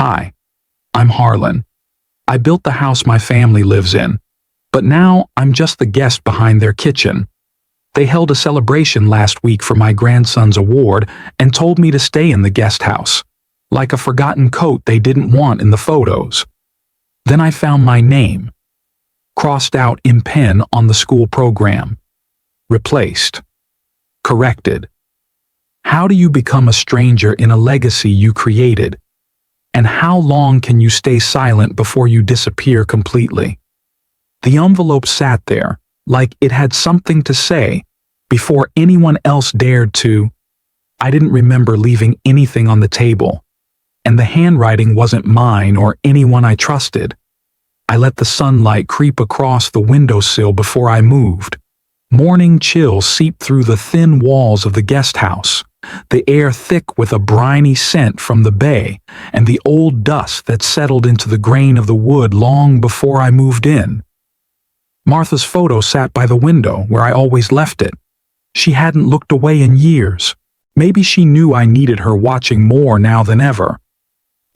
Hi, I'm Harlan. I built the house my family lives in, but now I'm just the guest behind their kitchen. They held a celebration last week for my grandson's award and told me to stay in the guest house, like a forgotten coat they didn't want in the photos. Then I found my name, crossed out in pen on the school program. Replaced. Corrected. How do you become a stranger in a legacy you created? And how long can you stay silent before you disappear completely? The envelope sat there, like it had something to say, before anyone else dared to. I didn't remember leaving anything on the table, and the handwriting wasn't mine or anyone I trusted. I let the sunlight creep across the windowsill before I moved. Morning chill seeped through the thin walls of the guest house, the air thick with a briny scent from the bay and the old dust that settled into the grain of the wood long before I moved in. Martha's photo sat by the window where I always left it. She hadn't looked away in years. Maybe she knew I needed her watching more now than ever.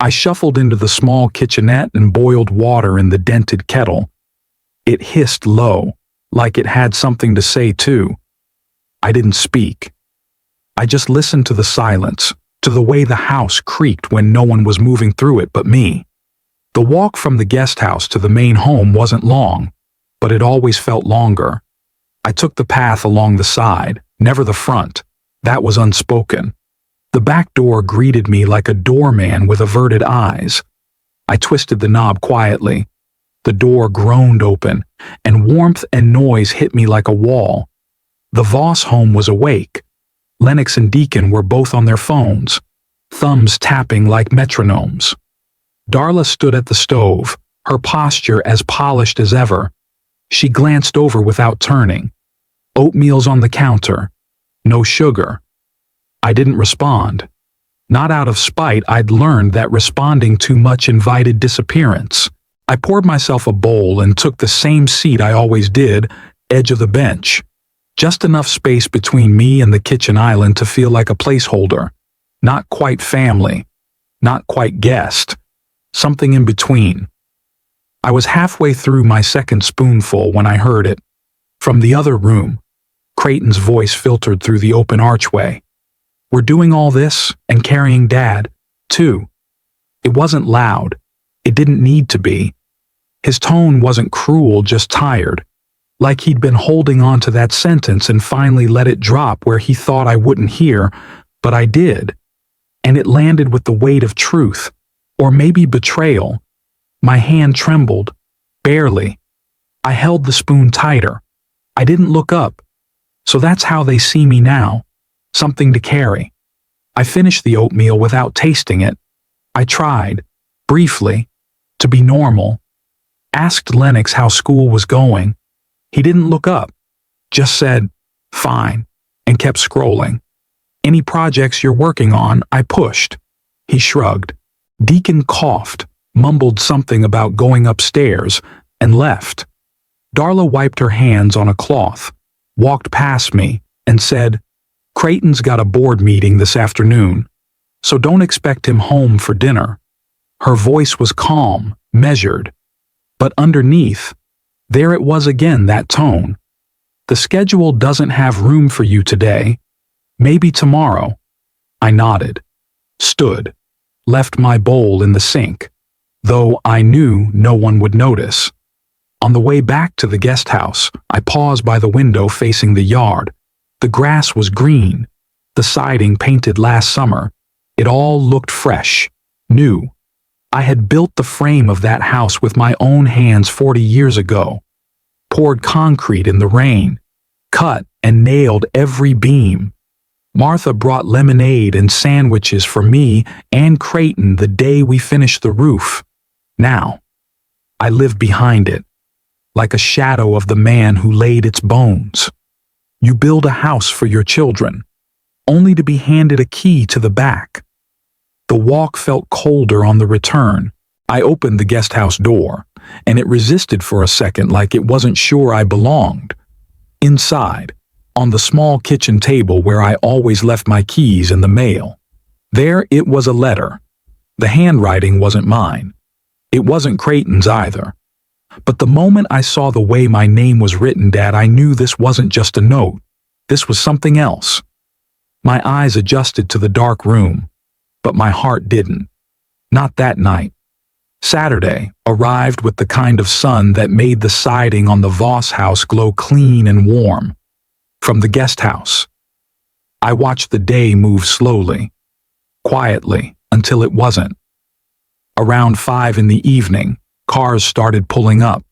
I shuffled into the small kitchenette and boiled water in the dented kettle. It hissed low, like it had something to say too. I didn't speak. I just listened to the silence, to the way the house creaked when no one was moving through it but me. The walk from the guest house to the main home wasn't long, but it always felt longer. I took the path along the side, never the front. That was unspoken. The back door greeted me like a doorman with averted eyes. I twisted the knob quietly. The door groaned open, and warmth and noise hit me like a wall. The Voss home was awake. Lennox and Deacon were both on their phones, thumbs tapping like metronomes. Darla stood at the stove, her posture as polished as ever. She glanced over without turning. Oatmeal's on the counter. No sugar. I didn't respond. Not out of spite, I'd learned that responding too much invited disappearance. I poured myself a bowl and took the same seat I always did, edge of the bench. Just enough space between me and the kitchen island to feel like a placeholder. Not quite family. Not quite guest. Something in between. I was halfway through my second spoonful when I heard it. From the other room, Creighton's voice filtered through the open archway. We're doing all this and carrying Dad, too. It wasn't loud. It didn't need to be. His tone wasn't cruel, just tired. Like he'd been holding on to that sentence and finally let it drop where he thought I wouldn't hear, but I did. And it landed with the weight of truth, or maybe betrayal. My hand trembled, barely. I held the spoon tighter. I didn't look up. So that's how they see me now. Something to carry. I finished the oatmeal without tasting it. I tried, briefly, to be normal. Asked Lennox how school was going. He didn't look up, just said, fine, and kept scrolling. Any projects you're working on, I pushed. He shrugged. Deacon coughed, mumbled something about going upstairs, and left. Darla wiped her hands on a cloth, walked past me, and said, Creighton's got a board meeting this afternoon, so don't expect him home for dinner. Her voice was calm, measured. But underneath, there it was again, that tone. The schedule doesn't have room for you today. Maybe tomorrow. I nodded, stood, left my bowl in the sink, though I knew no one would notice. On the way back to the guest house, I paused by the window facing the yard. The grass was green, the siding painted last summer. It all looked fresh, new. I had built the frame of that house with my own hands 40 years ago. Poured concrete in the rain, cut and nailed every beam. Martha brought lemonade and sandwiches for me and Creighton the day we finished the roof. Now, I live behind it, like a shadow of the man who laid its bones. You build a house for your children, only to be handed a key to the back. The walk felt colder on the return. I opened the guest house door, and it resisted for a second like it wasn't sure I belonged. Inside, on the small kitchen table where I always left my keys and the mail, there it was, a letter. The handwriting wasn't mine. It wasn't Creighton's either. But the moment I saw the way my name was written, Dad, I knew this wasn't just a note. This was something else. My eyes adjusted to the dark room, but my heart didn't. Not that night. Saturday arrived with the kind of sun that made the siding on the Voss house glow clean and warm. From the guest house, I watched the day move slowly, quietly, until it wasn't. Around 5 in the evening, cars started pulling up,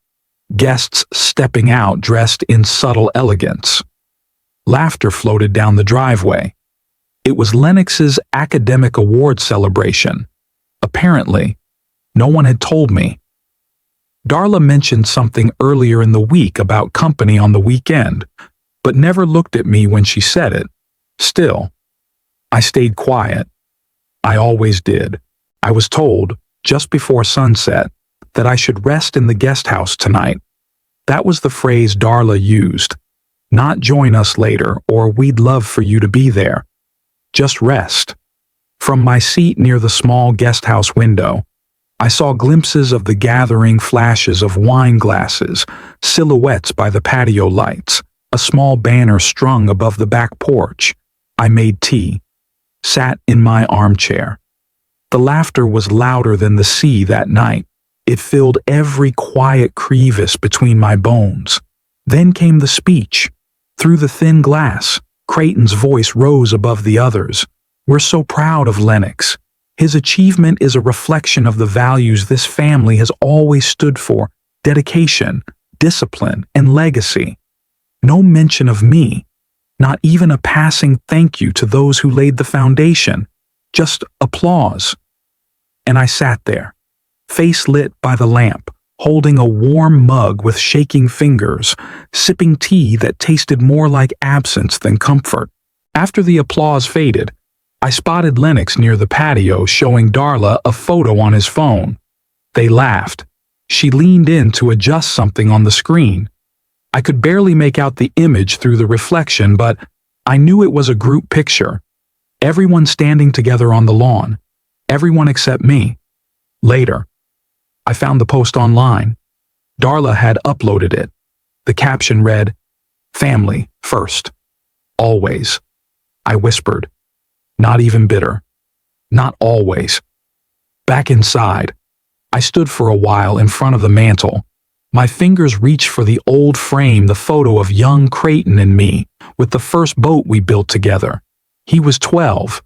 guests stepping out dressed in subtle elegance. Laughter floated down the driveway. It was Lennox's academic award celebration. Apparently, no one had told me. Darla mentioned something earlier in the week about company on the weekend, but never looked at me when she said it. Still, I stayed quiet. I always did. I was told, just before sunset, that I should rest in the guest house tonight. That was the phrase Darla used. Not join us later, or we'd love for you to be there. Just rest. From my seat near the small guest house window, I saw glimpses of the gathering flashes of wine glasses, silhouettes by the patio lights, a small banner strung above the back porch. I made tea, sat in my armchair. The laughter was louder than the sea that night. It filled every quiet crevice between my bones. Then came the speech. Through the thin glass, Creighton's voice rose above the others. We're so proud of Lennox. His achievement is a reflection of the values this family has always stood for: dedication, discipline, and legacy. No mention of me. Not even a passing thank you to those who laid the foundation. Just applause. And I sat there, face lit by the lamp, holding a warm mug with shaking fingers, sipping tea that tasted more like absence than comfort. After the applause faded, I spotted Lennox near the patio showing Darla a photo on his phone. They laughed. She leaned in to adjust something on the screen. I could barely make out the image through the reflection, but I knew it was a group picture. Everyone standing together on the lawn. Everyone except me. Later, I found the post online. Darla had uploaded it. The caption read, "Family first. Always." I whispered, "Not even bitter. Not always." Back inside, I stood for a while in front of the mantel. My fingers reached for the old frame, the photo of young Creighton and me, with the first boat we built together. He was 12.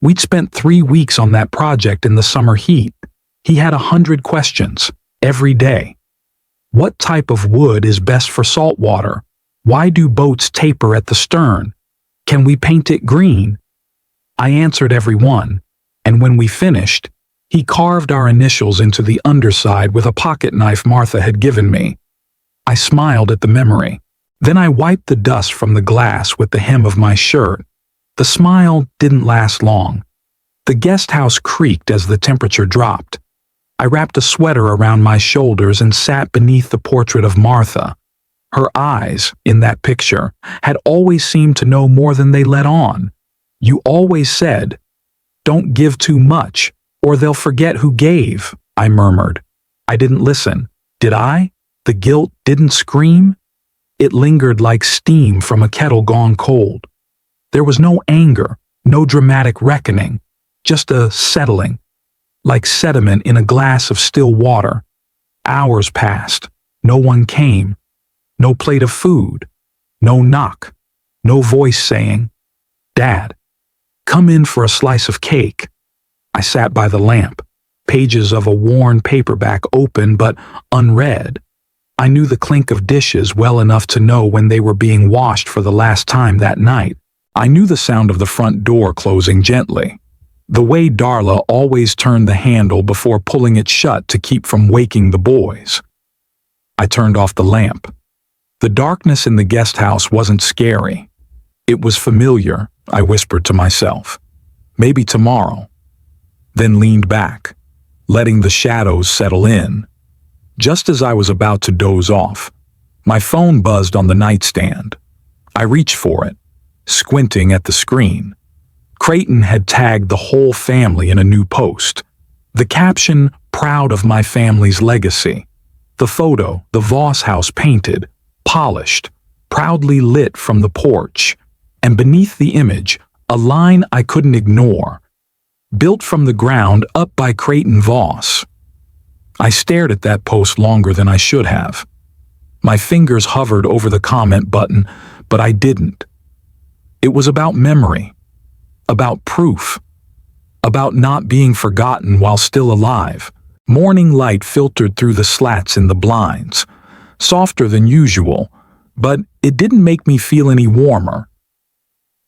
We'd spent 3 weeks on that project in the summer heat. He had 100 questions, every day. What type of wood is best for salt water? Why do boats taper at the stern? Can we paint it green? I answered every one, and when we finished, he carved our initials into the underside with a pocket knife Martha had given me. I smiled at the memory. Then I wiped the dust from the glass with the hem of my shirt. The smile didn't last long. The guest house creaked as the temperature dropped. I wrapped a sweater around my shoulders and sat beneath the portrait of Martha. Her eyes, in that picture, had always seemed to know more than they let on. You always said, "Don't give too much, or they'll forget who gave," I murmured. I didn't listen. Did I? The guilt didn't scream. It lingered like steam from a kettle gone cold. There was no anger, no dramatic reckoning, just a settling, like sediment in a glass of still water. Hours passed. No one came. No plate of food. No knock. No voice saying, "Dad, come in for a slice of cake." I sat by the lamp, pages of a worn paperback open but unread. I knew the clink of dishes well enough to know when they were being washed for the last time that night. I knew the sound of the front door closing gently, the way Darla always turned the handle before pulling it shut to keep from waking the boys. I turned off the lamp. The darkness in the guest house wasn't scary. It was familiar, I whispered to myself. Maybe tomorrow. Then leaned back, letting the shadows settle in. Just as I was about to doze off, my phone buzzed on the nightstand. I reached for it, squinting at the screen. Creighton had tagged the whole family in a new post. The caption, "Proud of my family's legacy." The photo, the Voss house painted, polished, proudly lit from the porch, and beneath the image, a line I couldn't ignore. "Built from the ground up by Creighton Voss." I stared at that post longer than I should have. My fingers hovered over the comment button, but I didn't. It was about memory, about proof, about not being forgotten while still alive. Morning light filtered through the slats in the blinds, softer than usual, but it didn't make me feel any warmer.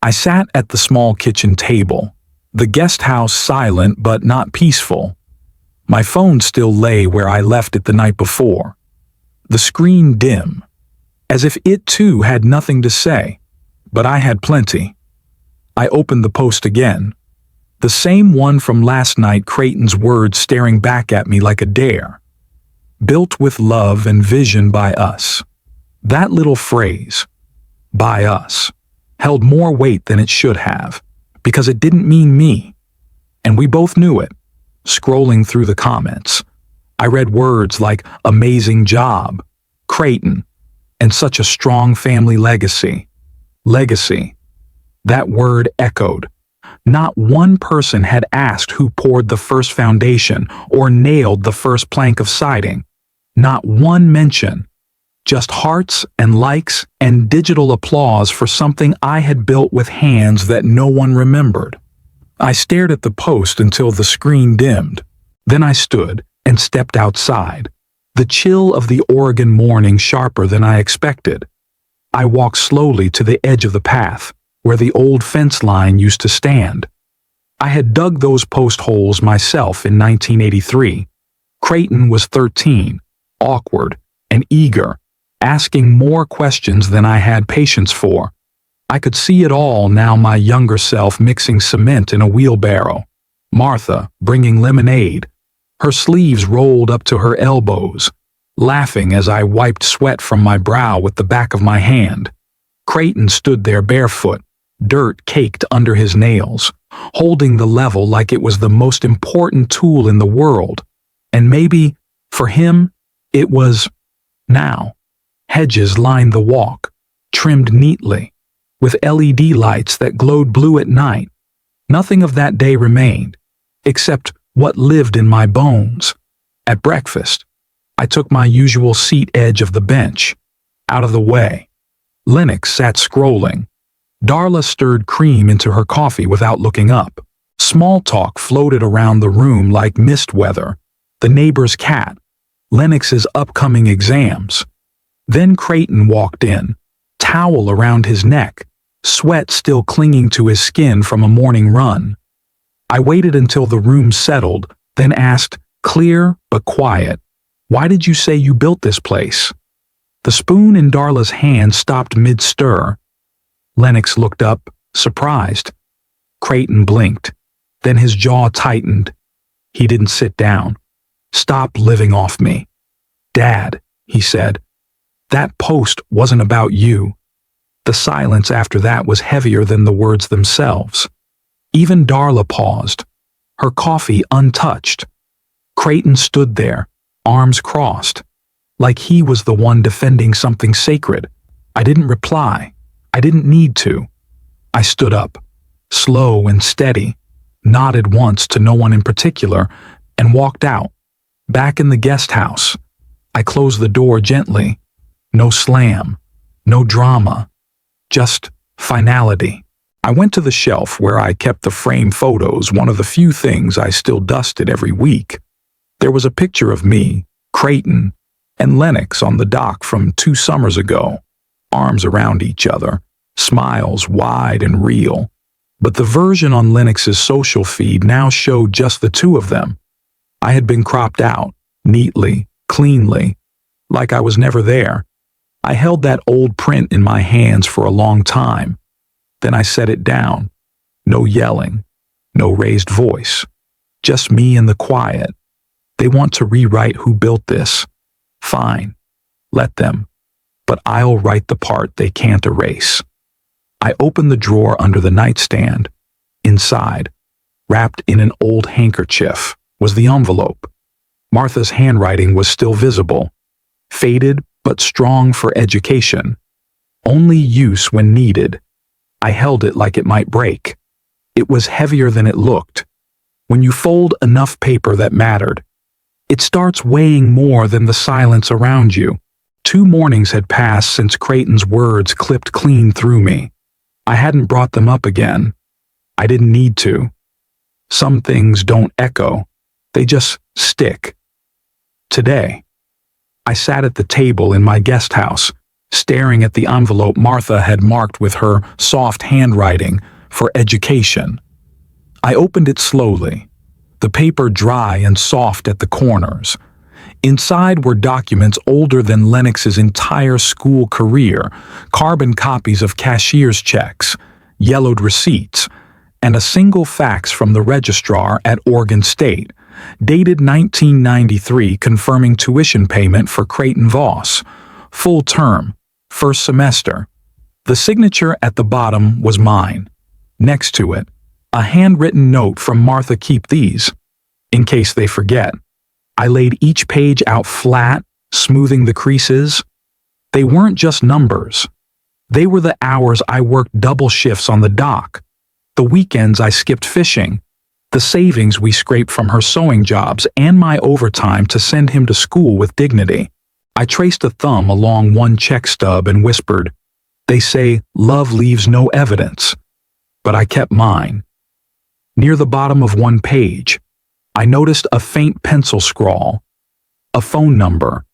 I sat at the small kitchen table, the guest house silent but not peaceful. My phone still lay where I left it the night before, the screen dim, as if it too had nothing to say, but I had plenty. I opened the post again, the same one from last night, Creighton's words staring back at me like a dare. "Built with love and vision by us." That little phrase, "by us," held more weight than it should have, because it didn't mean me. And we both knew it. Scrolling through the comments, I read words like "amazing job," "Creighton," and "such a strong family legacy." Legacy. That word echoed. Not one person had asked who poured the first foundation or nailed the first plank of siding. Not one mention. Just hearts and likes and digital applause for something I had built with hands that no one remembered. I stared at the post until the screen dimmed. Then I stood and stepped outside, the chill of the Oregon morning sharper than I expected. I walked slowly to the edge of the path, where the old fence line used to stand. I had dug those post holes myself in 1983. Creighton was 13, awkward and eager, asking more questions than I had patience for. I could see it all now, my younger self mixing cement in a wheelbarrow, Martha bringing lemonade, her sleeves rolled up to her elbows, laughing as I wiped sweat from my brow with the back of my hand. Creighton stood there barefoot, dirt caked under his nails, holding the level like it was the most important tool in the world. And maybe, for him, it was now. Hedges lined the walk, trimmed neatly, with LED lights that glowed blue at night. Nothing of that day remained, except what lived in my bones. At breakfast, I took my usual seat edge of the bench, out of the way. Lennox sat scrolling. Darla stirred cream into her coffee without looking up. Small talk floated around the room like mist weather. The neighbor's cat, Lennox's upcoming exams. Then Creighton walked in, towel around his neck, sweat still clinging to his skin from a morning run. I waited until the room settled, then asked, clear but quiet, "Why did you say you built this place?" The spoon in Darla's hand stopped mid-stir. Lennox looked up, surprised. Creighton blinked. Then his jaw tightened. He didn't sit down. "Stop living off me." "Dad," he said, "that post wasn't about you." The silence after that was heavier than the words themselves. Even Darla paused, her coffee untouched. Creighton stood there, arms crossed, like he was the one defending something sacred. I didn't reply. I didn't need to. I stood up, slow and steady, nodded once to no one in particular, and walked out. Back in the guest house, I closed the door gently. No slam, no drama, just finality. I went to the shelf where I kept the frame photos, one of the few things I still dusted every week. There was a picture of me, Creighton, and Lennox on the dock from 2 summers ago, arms around each other, smiles wide and real. But the version on Lennox's social feed now showed just the 2 of them. I had been cropped out, neatly, cleanly, like I was never there. I held that old print in my hands for a long time. Then I set it down. No yelling, no raised voice. Just me and the quiet. They want to rewrite who built this. Fine, let them. But I'll write the part they can't erase. I opened the drawer under the nightstand. Inside, wrapped in an old handkerchief, was the envelope. Martha's handwriting was still visible, faded but strong for education. Only use when needed. I held it like it might break. It was heavier than it looked. When you fold enough paper that mattered, it starts weighing more than the silence around you. 2 mornings had passed since Creighton's words clipped clean through me. I hadn't brought them up again. I didn't need to. Some things don't echo. They just stick. Today, I sat at the table in my guest house, staring at the envelope Martha had marked with her soft handwriting for education. I opened it slowly, the paper dry and soft at the corners. Inside were documents older than Lennox's entire school career, carbon copies of cashier's checks, yellowed receipts, and a single fax from the registrar at Oregon State, dated 1993, confirming tuition payment for Creighton Voss, full term, first semester. The signature at the bottom was mine. Next to it, a handwritten note from Martha: keep these, in case they forget. I laid each page out flat, smoothing the creases. They weren't just numbers. They were the hours I worked double shifts on the dock, the weekends I skipped fishing, the savings we scraped from her sewing jobs, and my overtime to send him to school with dignity. I traced a thumb along one check stub and whispered, "They say love leaves no evidence." But I kept mine. Near the bottom of one page, I noticed a faint pencil scrawl, a phone number.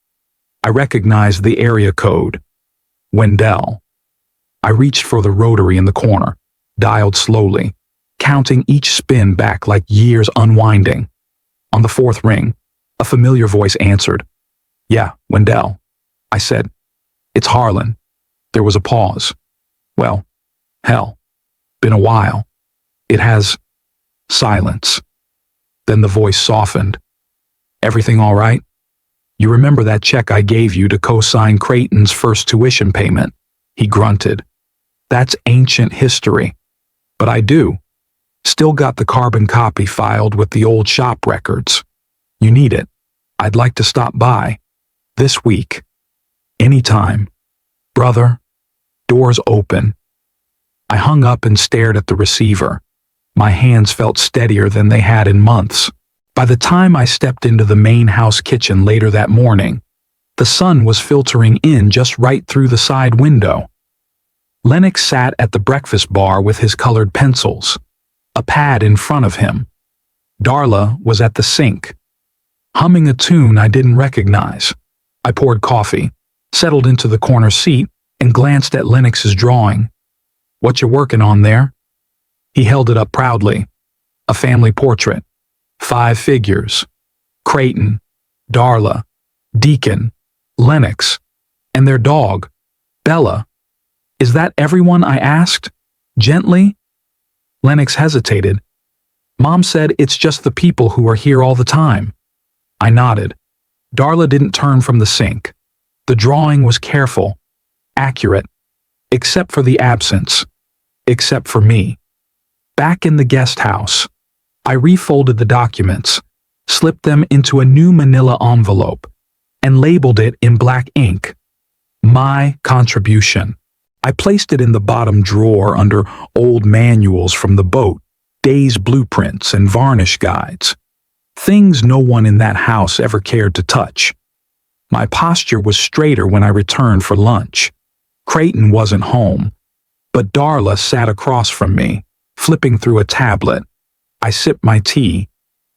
I recognized the area code, Wendell. I reached for the rotary in the corner, dialed slowly, counting each spin back like years unwinding. On the 4th ring, a familiar voice answered. "Yeah, Wendell," I said. "It's Harlan." There was a pause. "Well, hell, been a while." It has. Silence. Then the voice softened. "Everything all right? You remember that check I gave you to co-sign Creighton's first tuition payment?" He grunted. "That's ancient history. But I do. Still got the carbon copy filed with the old shop records. You need it. I'd like to stop by. This week. Anytime. Brother." Doors open. I hung up and stared at the receiver. My hands felt steadier than they had in months. By the time I stepped into the main house kitchen later that morning, the sun was filtering in just right through the side window. Lennox sat at the breakfast bar with his colored pencils, a pad in front of him. Darla was at the sink, humming a tune I didn't recognize. I poured coffee, settled into the corner seat, and glanced at Lennox's drawing. "What you working on there?" He held it up proudly. A family portrait. 5 figures. Creighton, Darla, Deacon, Lennox, and their dog, Bella. "Is that everyone?" I asked, gently. Lennox hesitated. "Mom said it's just the people who are here all the time." I nodded. Darla didn't turn from the sink. The drawing was careful, accurate, except for the absence, except for me. Back in the guest house, I refolded the documents, slipped them into a new manila envelope, and labeled it in black ink, "My contribution." I placed it in the bottom drawer under old manuals from the boat, day's blueprints, and varnish guides. Things no one in that house ever cared to touch. My posture was straighter when I returned for lunch. Creighton wasn't home, but Darla sat across from me, flipping through a tablet. I sipped my tea,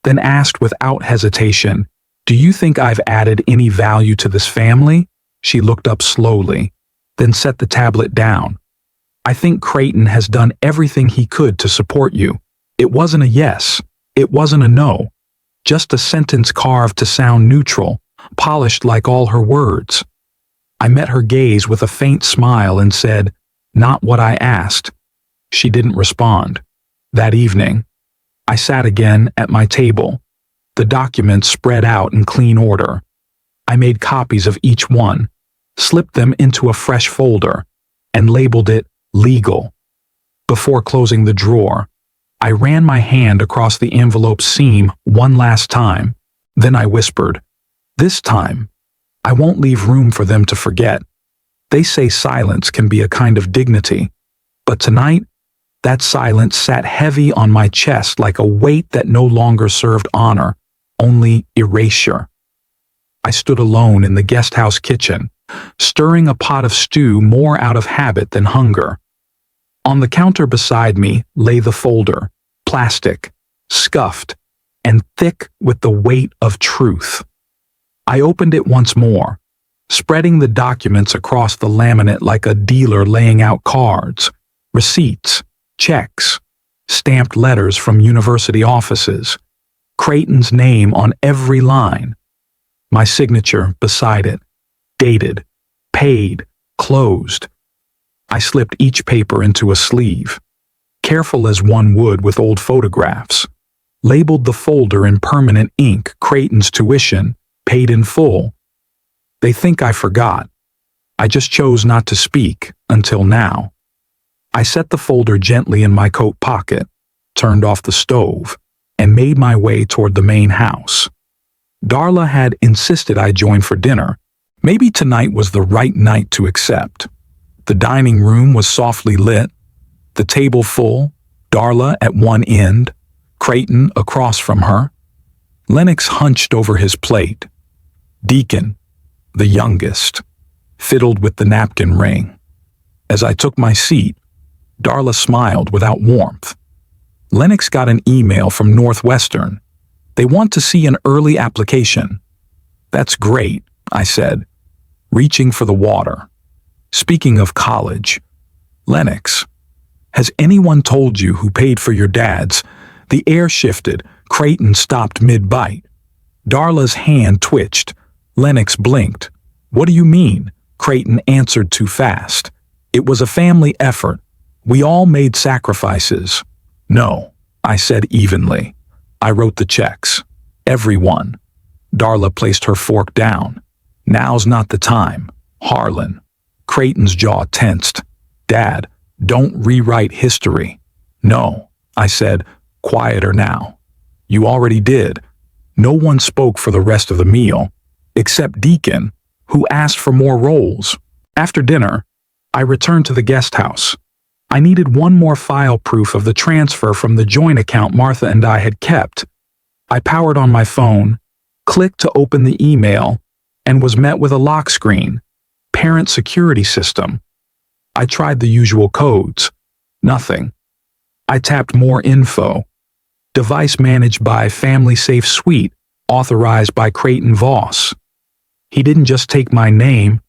then asked without hesitation, "Do you think I've added any value to this family?" She looked up slowly, then set the tablet down. "I think Creighton has done everything he could to support you." It wasn't a yes, it wasn't a no, just a sentence carved to sound neutral, polished like all her words. I met her gaze with a faint smile and said, "Not what I asked." She didn't respond. That evening, I sat again at my table, the documents spread out in clean order. I made copies of each one, slipped them into a fresh folder, and labeled it legal. Before closing the drawer, I ran my hand across the envelope seam one last time. Then I whispered, "This time, I won't leave room for them to forget." They say silence can be a kind of dignity, but tonight, that silence sat heavy on my chest like a weight that no longer served honor, only erasure. I stood alone in the guest house kitchen, stirring a pot of stew more out of habit than hunger. On the counter beside me lay the folder, plastic, scuffed, and thick with the weight of truth. I opened it once more, spreading the documents across the laminate like a dealer laying out cards, receipts, checks, stamped letters from university offices, Creighton's name on every line, my signature beside it, dated, paid, closed. I slipped each paper into a sleeve, careful as one would with old photographs, labeled the folder in permanent ink Creighton's tuition, paid in full. They think I forgot. I just chose not to speak until now. I set the folder gently in my coat pocket, turned off the stove, and made my way toward the main house. Darla had insisted I join for dinner. Maybe tonight was the right night to accept. The dining room was softly lit, the table full, Darla at one end, Creighton across from her. Lennox hunched over his plate. Deacon, the youngest, fiddled with the napkin ring. As I took my seat, Darla smiled without warmth. Lennox got an email from Northwestern. They want to see an early application. That's great, I said, reaching for the water. Speaking of college, Lennox, has anyone told you who paid for your dad's? The air shifted. Creighton stopped mid-bite. Darla's hand twitched. Lennox blinked. What do you mean? Creighton answered too fast. It was a family effort. We all made sacrifices. No, I said evenly. I wrote the checks. Everyone. Darla placed her fork down. Now's not the time. Harlan. Creighton's jaw tensed. Dad, don't rewrite history. No, I said, quieter now. You already did. No one spoke for the rest of the meal, except Deacon, who asked for more rolls. After dinner, I returned to the guest house. I needed one more file proof of the transfer from the joint account Martha and I had kept. I powered on my phone, clicked to open the email, and was met with a lock screen. Parent security system. I tried the usual codes. Nothing. I tapped more info. Device managed by Family Safe Suite, authorized by Creighton Voss. He didn't just take my name,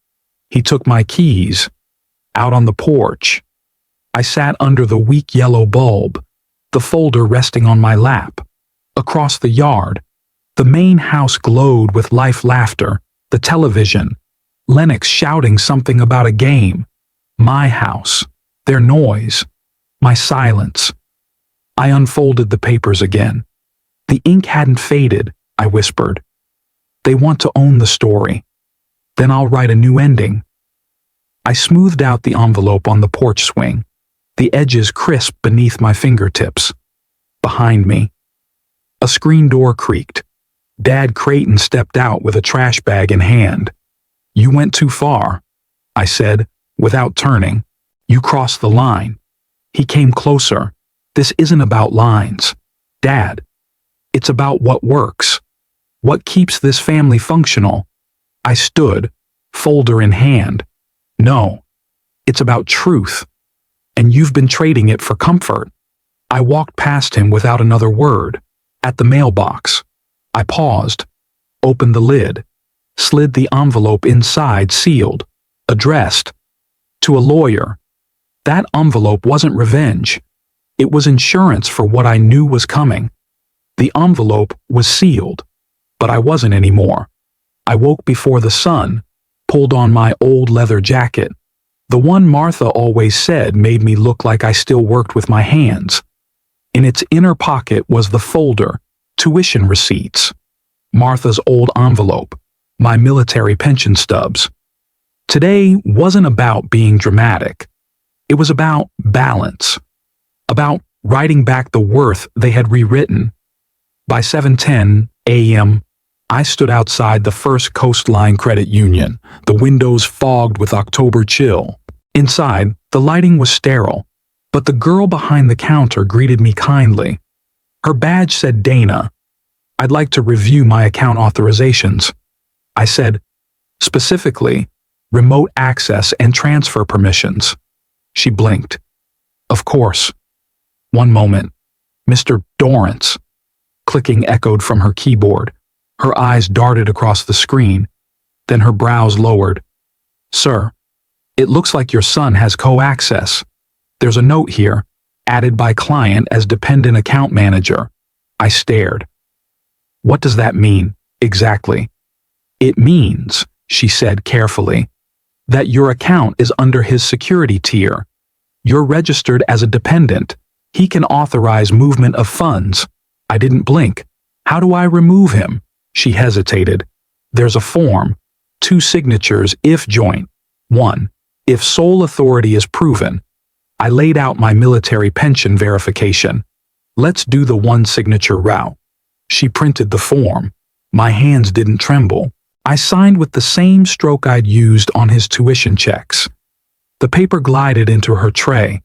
he took my keys. Out on the porch, I sat under the weak yellow bulb, the folder resting on my lap. Across the yard, the main house glowed with life laughter, the television, Lennox shouting something about a game, my house, their noise, my silence. I unfolded the papers again. The ink hadn't faded, I whispered. They want to own the story. Then I'll write a new ending. I smoothed out the envelope on the porch swing, the edges crisp beneath my fingertips. Behind me, a screen door creaked. Dad Creighton stepped out with a trash bag in hand. You went too far, I said, without turning. You crossed the line. He came closer. This isn't about lines, Dad. It's about what works. What keeps this family functional? I stood, folder in hand. No, it's about truth. And you've been trading it for comfort. I walked past him without another word. At the mailbox, I paused, opened the lid, slid the envelope inside sealed, addressed. To a lawyer. That envelope wasn't revenge. It was insurance for what I knew was coming. The envelope was sealed, but I wasn't anymore. I woke before the sun, pulled on my old leather jacket. The one Martha always said made me look like I still worked with my hands. In its inner pocket was the folder, tuition receipts, Martha's old envelope, my military pension stubs. Today wasn't about being dramatic. It was about balance, about writing back the worth they had rewritten. By 7:10 a.m., I stood outside the First Coastline Credit Union, the windows fogged with October chill. Inside, the lighting was sterile, but the girl behind the counter greeted me kindly. Her badge said Dana. "I'd like to review my account authorizations," I said, specifically, remote access and transfer permissions. She blinked. "Of course." "One moment. Mr. Dorrance." Clicking echoed from her keyboard. Her eyes darted across the screen, then her brows lowered. "Sir, it looks like your son has co-access. There's a note here, added by client as dependent account manager." I stared. "What does that mean, exactly?" "It means," she said carefully, "that your account is under his security tier. You're registered as a dependent. He can authorize movement of funds." I didn't blink. "How do I remove him?" She hesitated. "There's a form. 2 signatures if joint. 1, if sole authority is proven." I laid out my military pension verification. "Let's do the 1 signature route." She printed the form. My hands didn't tremble. I signed with the same stroke I'd used on his tuition checks. The paper glided into her tray.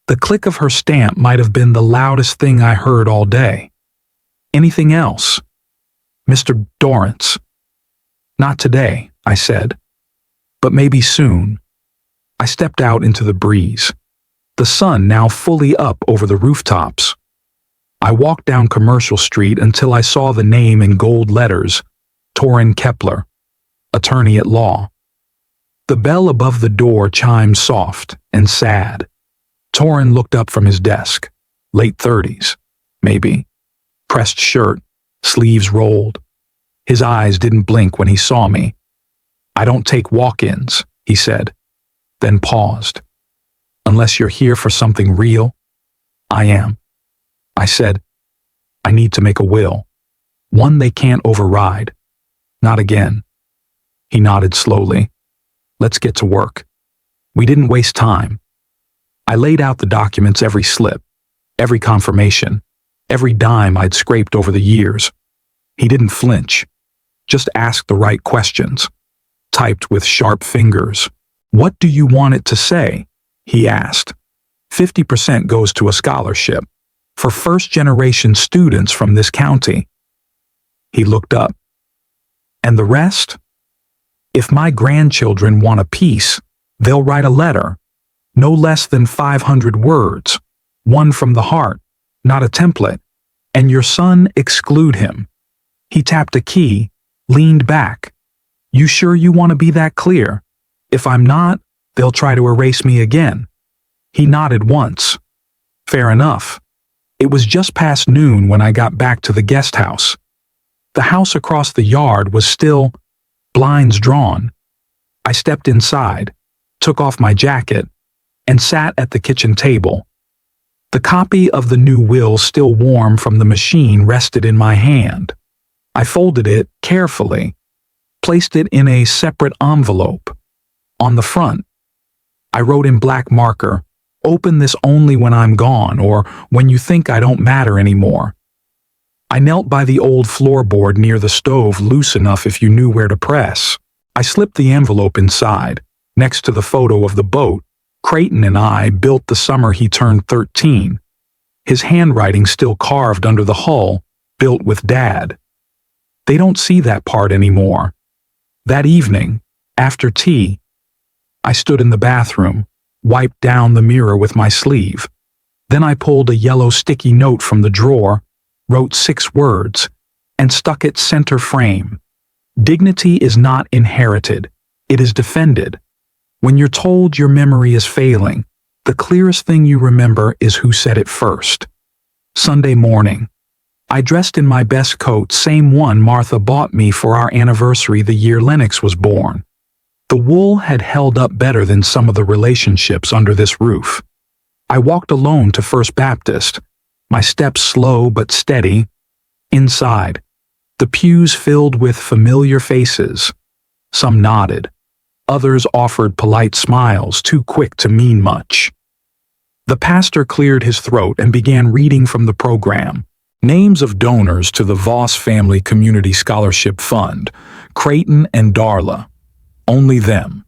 The click of her stamp might have been the loudest thing I heard all day. "Anything else?" "Mr. Dorrance." "Not today," I said. "But maybe soon." I stepped out into the breeze, the sun now fully up over the rooftops. I walked down Commercial Street until I saw the name in gold letters, Torrin Kepler, attorney at law. The bell above the door chimed soft and sad. Torrin looked up from his desk, late 30s, maybe. Pressed shirt, sleeves rolled. His eyes didn't blink when he saw me. "I don't take walk-ins," he said, then paused. "Unless you're here for something real." "I am." I said, "I need to make a will. One they can't override. Not again." He nodded slowly. "Let's get to work." We didn't waste time. I laid out the documents, every slip, every confirmation, every dime I'd scraped over the years. He didn't flinch, just asked the right questions, typed with sharp fingers. "What do you want it to say?" he asked. 50% goes to a scholarship for first-generation students from this county." He looked up. "And the rest? If my grandchildren want a piece, they'll write a letter, no less than 500 words, one from the heart, not a template, and your son exclude him." He tapped a key, leaned back. "You sure you want to be that clear? If I'm not, they'll try to erase me again." He nodded once. "Fair enough." It was just past noon when I got back to the guest house. The house across the yard was still, blinds drawn. I stepped inside, took off my jacket, and sat at the kitchen table. The copy of the new will, still warm from the machine, rested in my hand. I folded it carefully, placed it in a separate envelope. On the front, I wrote in black marker, "Open this only when I'm gone or when you think I don't matter anymore." I knelt by the old floorboard near the stove, loose enough if you knew where to press. I slipped the envelope inside, next to the photo of the boat Creighton and I built the summer he turned 13. His handwriting still carved under the hull, built with Dad. They don't see that part anymore. That evening, after tea, I stood in the bathroom, wiped down the mirror with my sleeve. Then I pulled a yellow sticky note from the drawer, wrote 6 words, and stuck it center frame. Dignity is not inherited, it is defended. When you're told your memory is failing, the clearest thing you remember is who said it first. Sunday morning. I dressed in my best coat, same one Martha bought me for our anniversary the year Lennox was born. The wool had held up better than some of the relationships under this roof. I walked alone to First Baptist, my steps slow but steady. Inside, the pews filled with familiar faces. Some nodded. Others offered polite smiles, too quick to mean much. The pastor cleared his throat and began reading from the program. Names of donors to the Voss Family Community Scholarship Fund, Creighton and Darla. Only them.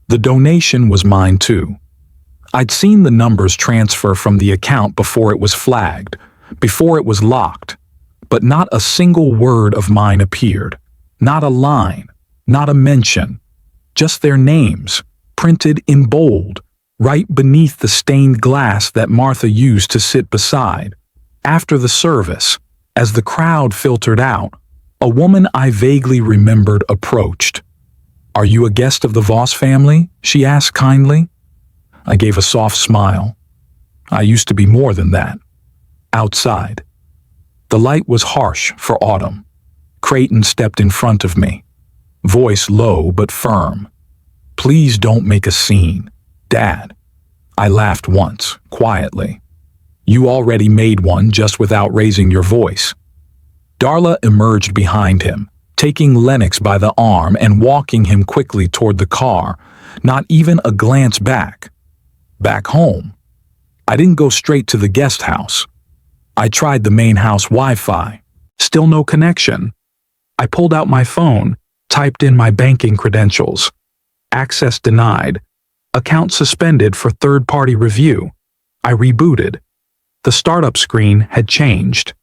The donation was mine too. I'd seen the numbers transfer from the account before it was flagged, before it was locked, but not a single word of mine appeared. Not a line, not a mention. Just their names, printed in bold, right beneath the stained glass that Martha used to sit beside. After the service, as the crowd filtered out, a woman I vaguely remembered approached. "Are you a guest of the Voss family?" she asked kindly. I gave a soft smile. I used to be more than that. Outside. The light was harsh for autumn. Creighton stepped in front of me. Voice low but firm. "Please don't make a scene, Dad." I laughed once, quietly. "You already made one just without raising your voice." Darla emerged behind him, taking Lennox by the arm and walking him quickly toward the car, not even a glance back. Back home. I didn't go straight to the guest house. I tried the main house Wi-Fi. Still no connection. I pulled out my phone, typed in my banking credentials. Access denied. Account suspended for third-party review. I rebooted. The startup screen had changed.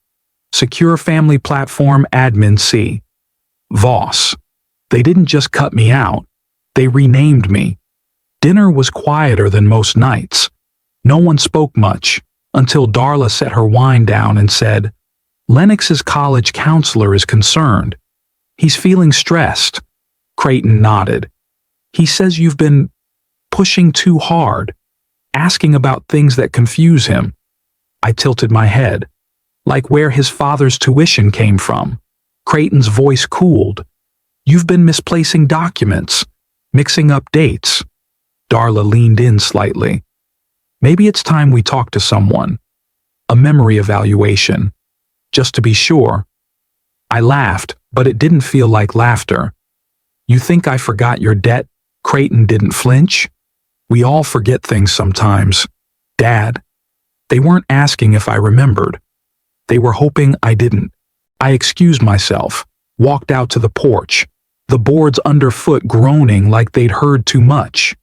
Secure Family Platform Admin C. Voss. They didn't just cut me out. They renamed me. Dinner was quieter than most nights. No one spoke much until Darla set her wine down and said, "Lennox's college counselor is concerned. He's feeling stressed." Creighton nodded. "He says you've been pushing too hard, asking about things that confuse him." I tilted my head, like where his father's tuition came from. Creighton's voice cooled. "You've been misplacing documents, mixing up dates." Darla leaned in slightly. "Maybe it's time we talk to someone. A memory evaluation. Just to be sure." I laughed, but it didn't feel like laughter. "You think I forgot your debt?" Creighton didn't flinch. "We all forget things sometimes, Dad." They weren't asking if I remembered. They were hoping I didn't. I excused myself, walked out to the porch, the boards underfoot groaning like they'd heard too much.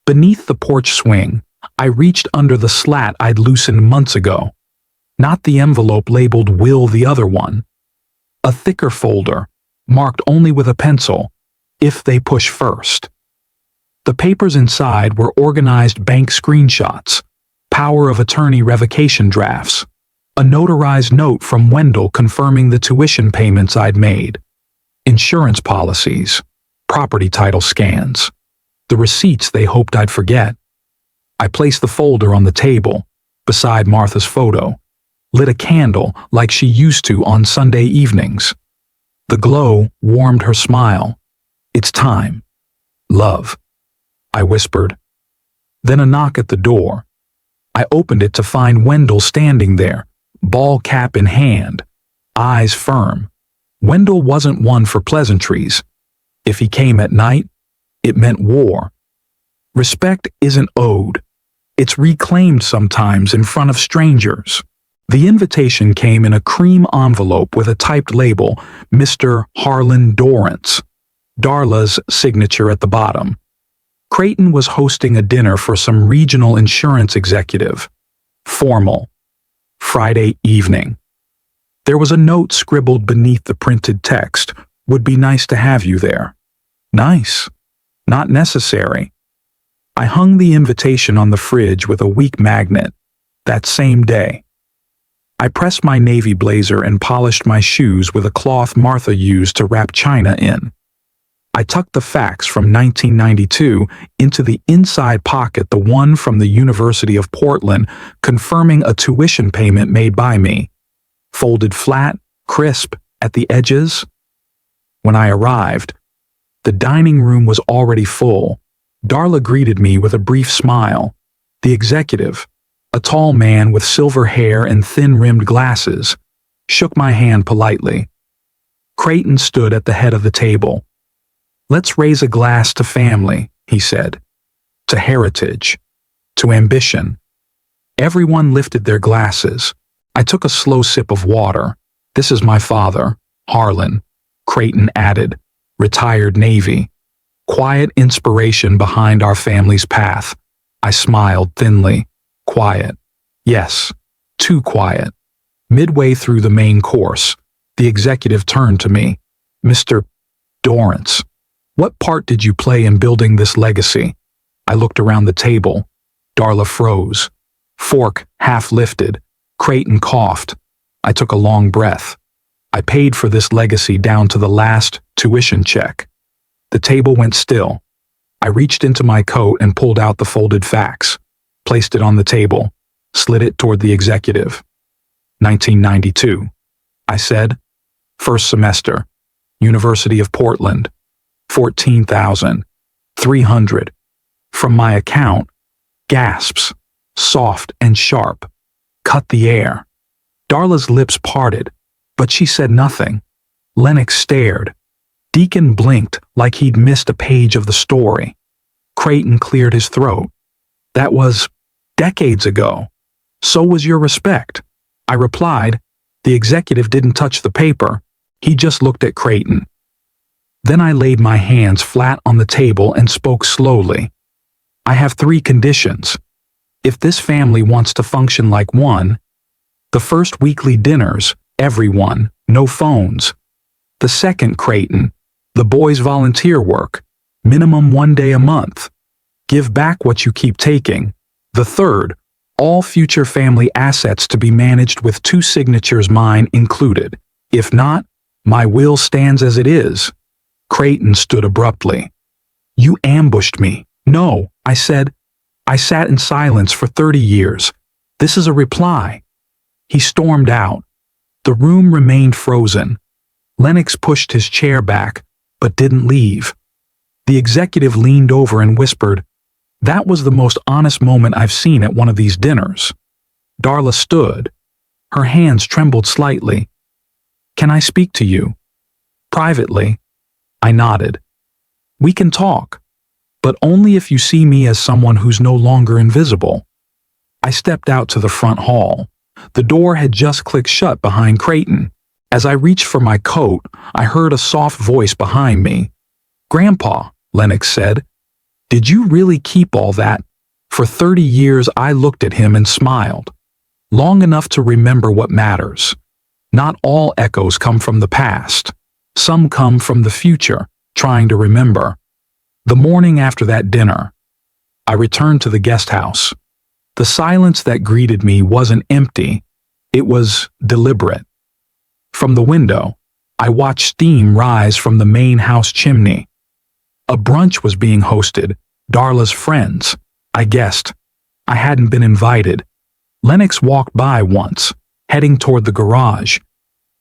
Beneath the porch swing, I reached under the slat I'd loosened months ago. Not the envelope labeled "Will the other one." A thicker folder, marked only with a pencil, "If they push first." The papers inside were organized bank screenshots, power of attorney revocation drafts, a notarized note from Wendell confirming the tuition payments I'd made, insurance policies, property title scans, the receipts they hoped I'd forget. I placed the folder on the table, beside Martha's photo, lit a candle like she used to on Sunday evenings. The glow warmed her smile. "It's time. Love," I whispered. Then a knock at the door. I opened it to find Wendell standing there, ball cap in hand, eyes firm. Wendell wasn't one for pleasantries. If he came at night, it meant war. Respect isn't owed. It's reclaimed sometimes in front of strangers. The invitation came in a cream envelope with a typed label, Mr. Harlan Dorrance, Darla's signature at the bottom. Creighton was hosting a dinner for some regional insurance executive. Formal. Friday evening. There was a note scribbled beneath the printed text, "Would be nice to have you there." Nice. Not necessary. I hung the invitation on the fridge with a weak magnet. That same day. I pressed my navy blazer and polished my shoes with a cloth Martha used to wrap china in. I tucked the fax from 1992 into the inside pocket, the one from the University of Portland confirming a tuition payment made by me. Folded flat, crisp, at the edges. When I arrived, the dining room was already full. Darla greeted me with a brief smile. The executive, a tall man with silver hair and thin-rimmed glasses, shook my hand politely. Creighton stood at the head of the table. "Let's raise a glass to family," he said. "To heritage. To ambition." Everyone lifted their glasses. I took a slow sip of water. "This is my father, Harlan," Creighton added, "retired Navy." Quiet inspiration behind our family's path. I smiled thinly. Quiet. Yes, too quiet. Midway through the main course, the executive turned to me. "Mr. Dorrance, what part did you play in building this legacy?" I looked around the table. Darla froze. Fork half lifted. Creighton coughed. I took a long breath. "I paid for this legacy down to the last tuition check." The table went still. I reached into my coat and pulled out the folded fax, placed it on the table, slid it toward the executive. 1992. I said. "First semester. University of Portland. 14,300. From my account. Gasps. Soft and sharp. Cut the air. Darla's lips parted, but she said nothing. Lennox stared. Deacon blinked like he'd missed a page of the story. Creighton cleared his throat. "That was decades ago. So was your respect." I replied. The executive didn't touch the paper. He just looked at Creighton. Then I laid my hands flat on the table and spoke slowly. "I have 3 conditions. If this family wants to function like one, the first weekly dinners, everyone, no phones. The second, Creighton, the boys' volunteer work, minimum 1 day a month. Give back what you keep taking. The third, all future family assets to be managed with 2 signatures, mine included. If not, my will stands as it is." Creighton stood abruptly. "You ambushed me." "No," I said. "I sat in silence for 30 years. This is a reply." He stormed out. The room remained frozen. Lennox pushed his chair back, but didn't leave. The executive leaned over and whispered, "That was the most honest moment I've seen at one of these dinners." Darla stood. Her hands trembled slightly. "Can I speak to you?" "Privately." I nodded. "We can talk, but only if you see me as someone who's no longer invisible." I stepped out to the front hall. The door had just clicked shut behind Creighton. As I reached for my coat, I heard a soft voice behind me. "Grandpa," Lennox said, "did you really keep all that?" For 30 years I looked at him and smiled. Long enough to remember what matters. Not all echoes come from the past. Some come from the future, trying to remember. The morning after that dinner, I returned to the guest house. The silence that greeted me wasn't empty, it was deliberate. From the window, I watched steam rise from the main house chimney. A brunch was being hosted, Darla's friends. I guessed. I hadn't been invited. Lennox walked by once, heading toward the garage.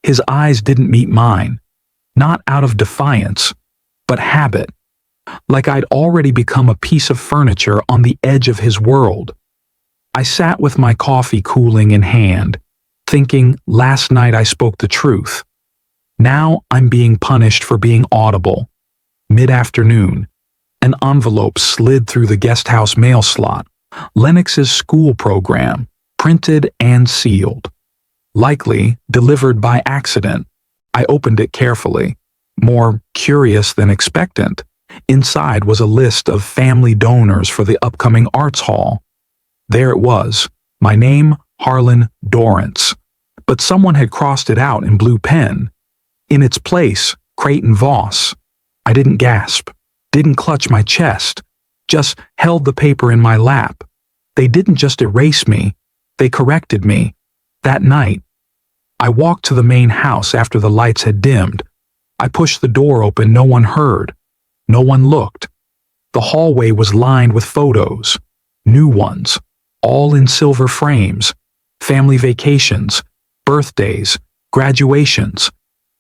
His eyes didn't meet mine, not out of defiance, but habit. Like I'd already become a piece of furniture on the edge of his world. I sat with my coffee cooling in hand, thinking last night I spoke the truth. Now I'm being punished for being audible. Mid-afternoon, an envelope slid through the guest house mail slot. Lennox's school program, printed and sealed. Likely delivered by accident. I opened it carefully, more curious than expectant. Inside was a list of family donors for the upcoming arts hall. There it was, my name, Harlan Dorrance, but someone had crossed it out in blue pen. In its place, Creighton Voss. I didn't gasp, didn't clutch my chest, just held the paper in my lap. They didn't just erase me, they corrected me. That night, I walked to the main house after the lights had dimmed. I pushed the door open, no one heard. No one looked. The hallway was lined with photos, new ones, all in silver frames, family vacations, birthdays, graduations.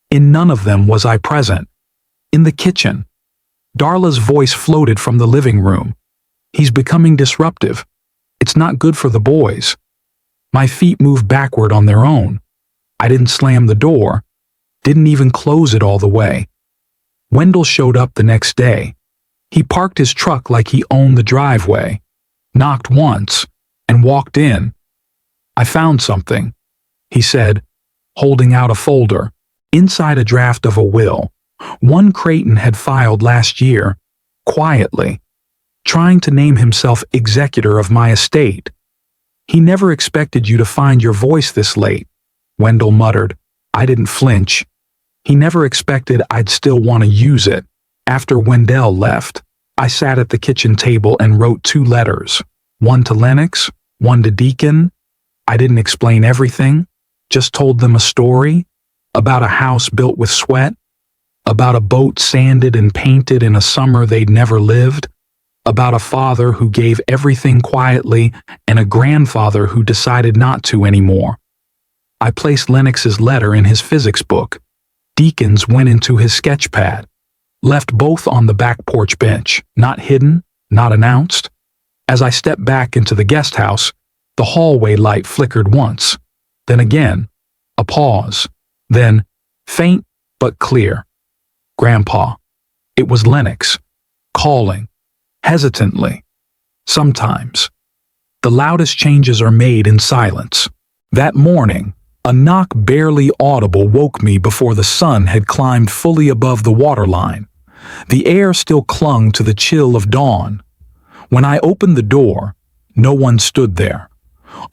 In none of them was I present. In the kitchen, Darla's voice floated from the living room. "He's becoming disruptive. It's not good for the boys." My feet moved backward on their own. I didn't slam the door, didn't even close it all the way. Wendell showed up the next day. He parked his truck like he owned the driveway, knocked once, and walked in, I found something, he said, holding out a folder. Inside a draft of a will, one Creighton had filed last year, quietly, trying to name himself executor of my estate. He never expected you to find your voice this late, Wendell muttered. I didn't flinch. He never expected I'd still want to use it. After Wendell left, I sat at the kitchen table and wrote 2 letters, one to Lennox, one to Deacon. I didn't explain everything, just told them a story about a house built with sweat, about a boat sanded and painted in a summer they'd never lived, about a father who gave everything quietly and a grandfather who decided not to anymore. I placed Lennox's letter in his physics book. Deacon's went into his sketch pad, left both on the back porch bench, not hidden, not announced. As I stepped back into the guest house, the hallway light flickered once, then again, a pause, then, faint but clear. Grandpa. It was Lennox, calling, hesitantly. Sometimes. The loudest changes are made in silence. That morning, a knock barely audible woke me before the sun had climbed fully above the waterline. The air still clung to the chill of dawn. When I opened the door, no one stood there.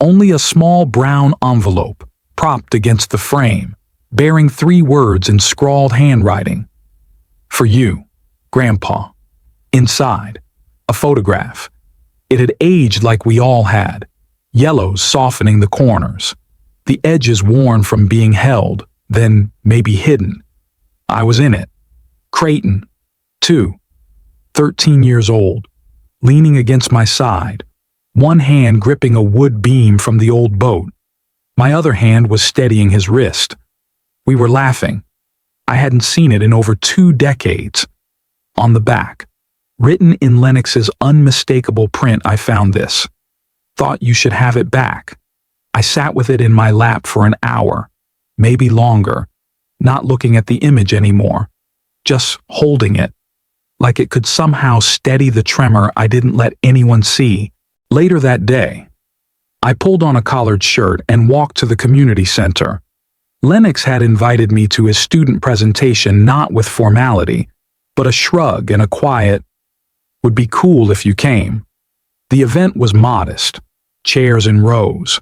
Only a small brown envelope, propped against the frame, bearing 3 words in scrawled handwriting. For you, Grandpa. Inside, a photograph. It had aged like we all had, yellows softening the corners, the edges worn from being held, then maybe hidden. I was in it. Creighton, 2, 13 years old, leaning against my side, one hand gripping a wood beam from the old boat. My other hand was steadying his wrist. We were laughing. I hadn't seen it in over 2 decades. On the back, written in Lennox's unmistakable print, I found this. Thought you should have it back. I sat with it in my lap for an hour, maybe longer, not looking at the image anymore, just holding it, like it could somehow steady the tremor I didn't let anyone see. Later that day, I pulled on a collared shirt and walked to the community center. Lennox had invited me to his student presentation not with formality, but a shrug and a quiet, "Would be cool if you came." The event was modest, chairs in rows,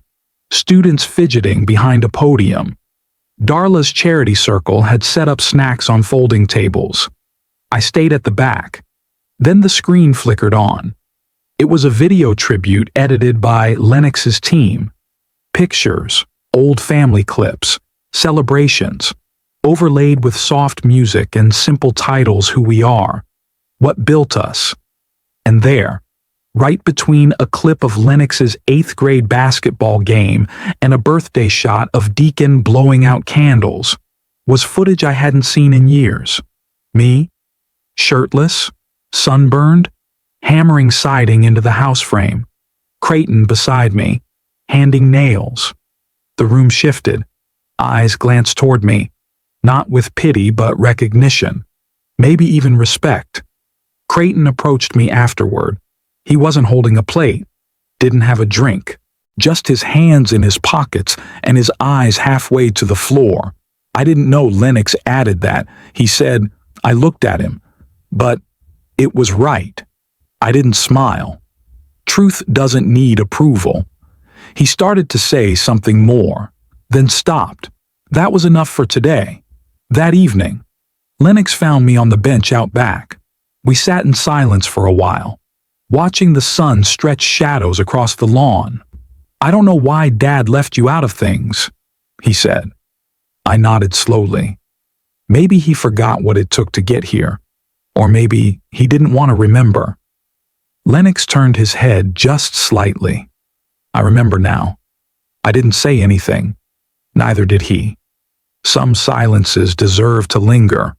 students fidgeting behind a podium. Darla's charity circle had set up snacks on folding tables. I stayed at the back. Then the screen flickered on. It was a video tribute edited by Lennox's team. Pictures, old family clips, celebrations, overlaid with soft music and simple titles: Who We Are, What Built Us. And there, right between a clip of Lennox's 8th grade basketball game and a birthday shot of Deacon blowing out candles, was footage I hadn't seen in years. Me, shirtless, sunburned, hammering siding into the house frame. Creighton beside me, handing nails. The room shifted. Eyes glanced toward me, not with pity but recognition, maybe even respect. Creighton approached me afterward. He wasn't holding a plate, didn't have a drink, just his hands in his pockets and his eyes halfway to the floor. I didn't know Lennox added that. He said. I looked at him, but it was right. I didn't smile. Truth doesn't need approval. He started to say something more, then stopped. That was enough for today. That evening, Lennox found me on the bench out back. We sat in silence for a while, watching the sun stretch shadows across the lawn. I don't know why Dad left you out of things, he said. I nodded slowly. Maybe he forgot what it took to get here, or maybe he didn't want to remember. Lennox turned his head just slightly. I remember now. I didn't say anything. Neither did he. Some silences deserve to linger.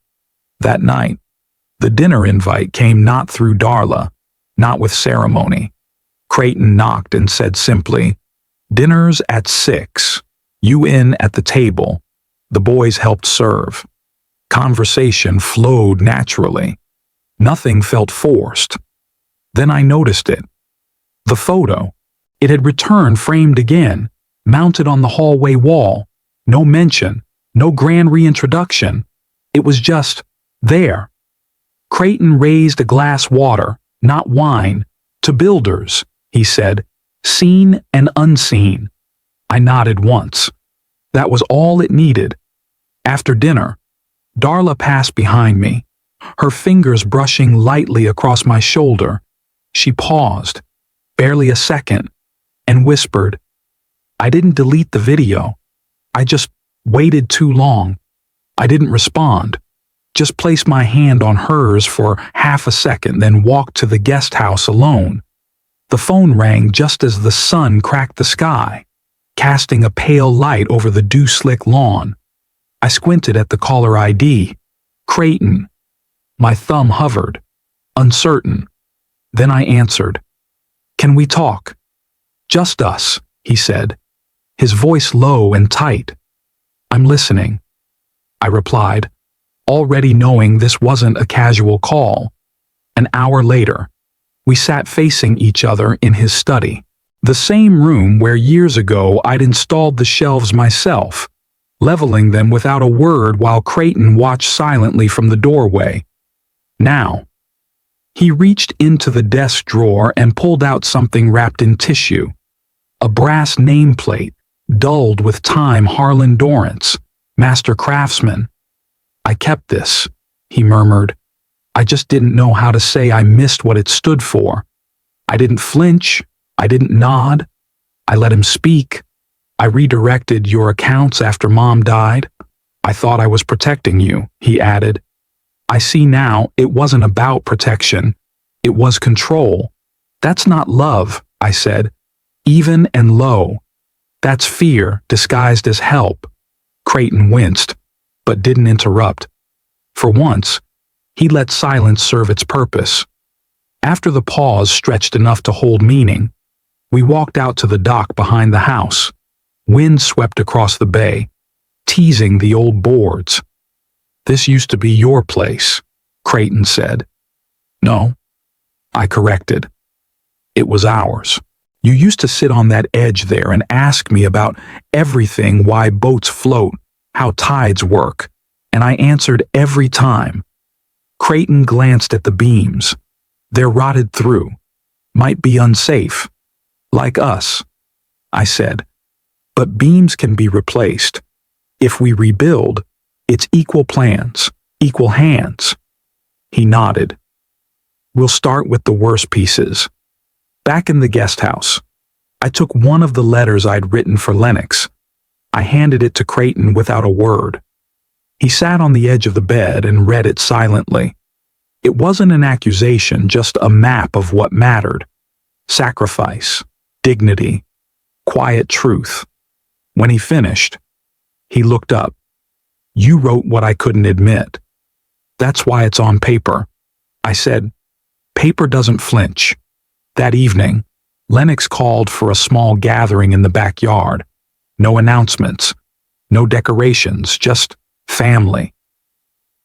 That night, the dinner invite came not through Darla, not with ceremony. Creighton knocked and said simply, "Dinner's at 6. You in at the table." The boys helped serve. Conversation flowed naturally. Nothing felt forced. Then I noticed it. The photo. It had returned framed again, mounted on the hallway wall. No mention, no grand reintroduction. It was just there. Creighton raised a glass water, not wine, to builders, he said, seen and unseen. I nodded once. That was all it needed. After dinner, Darla passed behind me, her fingers brushing lightly across my shoulder. She paused, barely a second, and whispered, "I didn't delete the video. I just waited too long." I didn't respond, just placed my hand on hers for half a second, then walked to the guest house alone. The phone rang just as the sun cracked the sky, casting a pale light over the dew-slick lawn. I squinted at the caller ID. Creighton. My thumb hovered, uncertain. Then I answered. "Can we talk?" "Just us," he said, his voice low and tight. "I'm listening," I replied, already knowing this wasn't a casual call. An hour later, we sat facing each other in his study, the same room where years ago I'd installed the shelves myself, leveling them without a word while Creighton watched silently from the doorway. Now, he reached into the desk drawer and pulled out something wrapped in tissue. A brass nameplate, dulled with time. Harlan Dorrance, master craftsman. "I kept this," he murmured. "I just didn't know how to say I missed what it stood for." I didn't flinch. I didn't nod. I let him speak. "I redirected your accounts after Mom died. I thought I was protecting you," he added. "I see now it wasn't about protection. It was control. That's not love," I said. "Even and low. That's fear disguised as help." Creighton winced, but didn't interrupt. For once, he let silence serve its purpose. After the pause stretched enough to hold meaning, we walked out to the dock behind the house. Wind swept across the bay, teasing the old boards. "This used to be your place," Creighton said. "No," I corrected. "It was ours. You used to sit on that edge there and ask me about everything, why boats float, how tides work, and I answered every time." Creighton glanced at the beams. "They're rotted through. Might be unsafe. Like us," I said. "But beams can be replaced. If we rebuild, it's equal plans, equal hands." He nodded. "We'll start with the worst pieces." Back in the guest house, I took one of the letters I'd written for Lennox. I handed it to Creighton without a word. He sat on the edge of the bed and read it silently. It wasn't an accusation, just a map of what mattered. Sacrifice, dignity, quiet truth. When he finished, he looked up. "You wrote what I couldn't admit. That's why it's on paper." I said, "Paper doesn't flinch." That evening, Lennox called for a small gathering in the backyard. No announcements, no decorations, just family.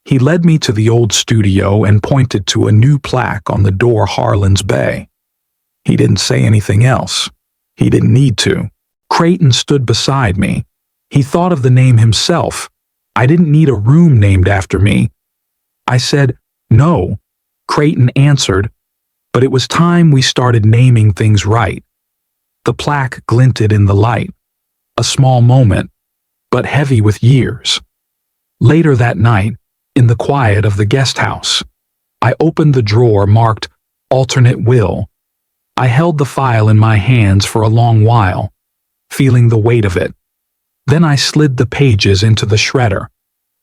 He led me to the old studio and pointed to a new plaque on the door, Harlan's Bay. He didn't say anything else. He didn't need to. Creighton stood beside me. He thought of the name himself. I didn't need a room named after me. I said, "No." Creighton answered, "But it was time we started naming things right." The plaque glinted in the light. A small moment, but heavy with years. Later that night, in the quiet of the guest house, I opened the drawer marked Alternate Will. I held the file in my hands for a long while, feeling the weight of it. Then I slid the pages into the shredder.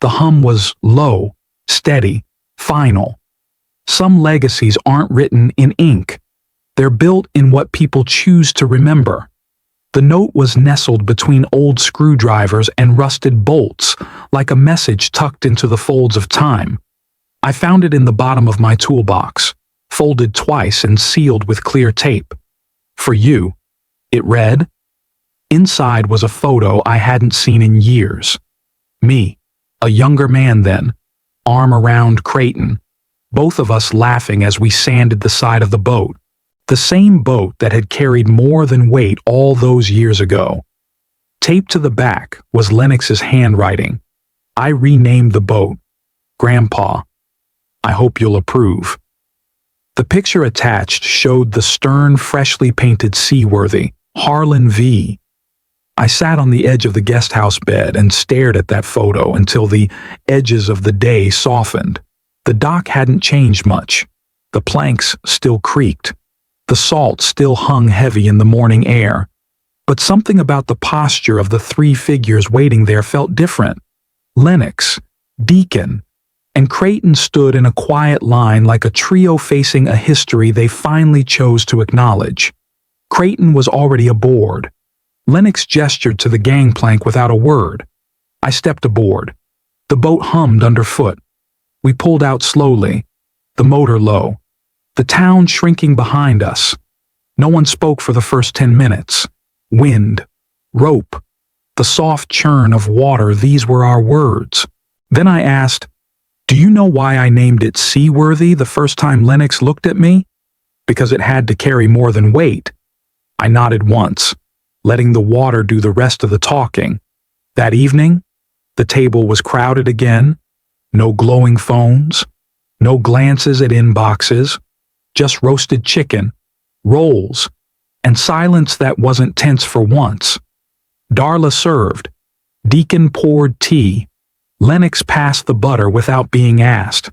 The hum was low, steady, final. Some legacies aren't written in ink. They're built in what people choose to remember. The note was nestled between old screwdrivers and rusted bolts, like a message tucked into the folds of time. I found it in the bottom of my toolbox, folded twice and sealed with clear tape. "For you," it read. Inside was a photo I hadn't seen in years. Me, a younger man then, arm around Creighton, both of us laughing as we sanded the side of the boat. The same boat that had carried more than weight all those years ago. Taped to the back was Lennox's handwriting. I renamed the boat. Grandpa, I hope you'll approve. The picture attached showed the stern, freshly painted seaworthy, Harlan V. I sat on the edge of the guest house bed and stared at that photo until the edges of the day softened. The dock hadn't changed much. The planks still creaked. The salt still hung heavy in the morning air. But something about the posture of the three figures waiting there felt different. Lennox, Deacon, and Creighton stood in a quiet line like a trio facing a history they finally chose to acknowledge. Creighton was already aboard. Lennox gestured to the gangplank without a word. I stepped aboard. The boat hummed underfoot. We pulled out slowly, the motor low, the town shrinking behind us. No one spoke for the first 10 minutes. Wind, rope, the soft churn of water, these were our words. Then I asked, "Do you know why I named it Seaworthy the first time Lennox looked at me?" Because it had to carry more than weight. I nodded once, letting the water do the rest of the talking. That evening, the table was crowded again. No glowing phones, no glances at inboxes, just roasted chicken, rolls, and silence that wasn't tense for once. Darla served. Deacon poured tea. Lennox passed the butter without being asked.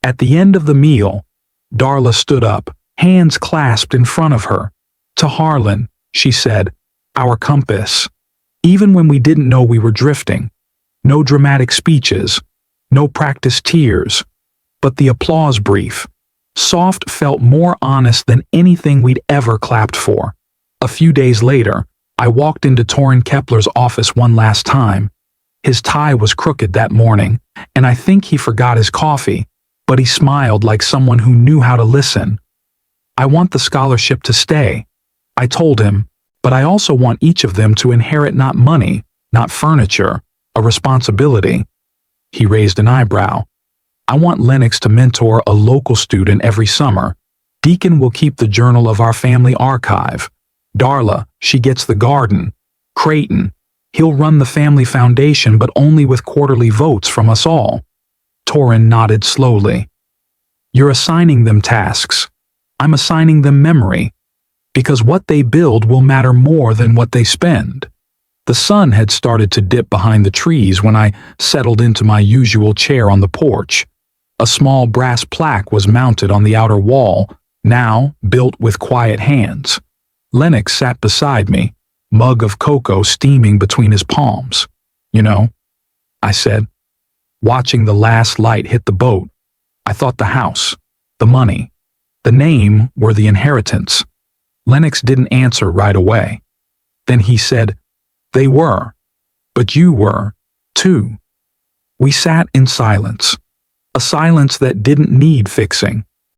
At the end of the meal, Darla stood up, hands clasped in front of her. "To Harlan," she said, "our compass." Even when we didn't know we were drifting. No dramatic speeches, no practiced tears, but the applause brief. Soft felt more honest than anything we'd ever clapped for. A few days later, I walked into Torrin Kepler's office one last time. His tie was crooked that morning, and I think he forgot his coffee, but he smiled like someone who knew how to listen. "I want the scholarship to stay," I told him, "but I also want each of them to inherit not money, not furniture, a responsibility." He raised an eyebrow. "I want Lennox to mentor a local student every summer. Deacon will keep the journal of our family archive. Darla, she gets the garden. Creighton, he'll run the family foundation but only with quarterly votes from us all." Torrin nodded slowly. "You're assigning them tasks. I'm assigning them memory. Because what they build will matter more than what they spend." The sun had started to dip behind the trees when I settled into my usual chair on the porch. A small brass plaque was mounted on the outer wall, now built with quiet hands. Lennox sat beside me, mug of cocoa steaming between his palms. "You know," I said, "watching the last light hit the boat, I thought the house, the money, the name were the inheritance." Lennox didn't answer right away. Then he said, "They were, but you were, too." We sat in silence, a silence that didn't need fixing.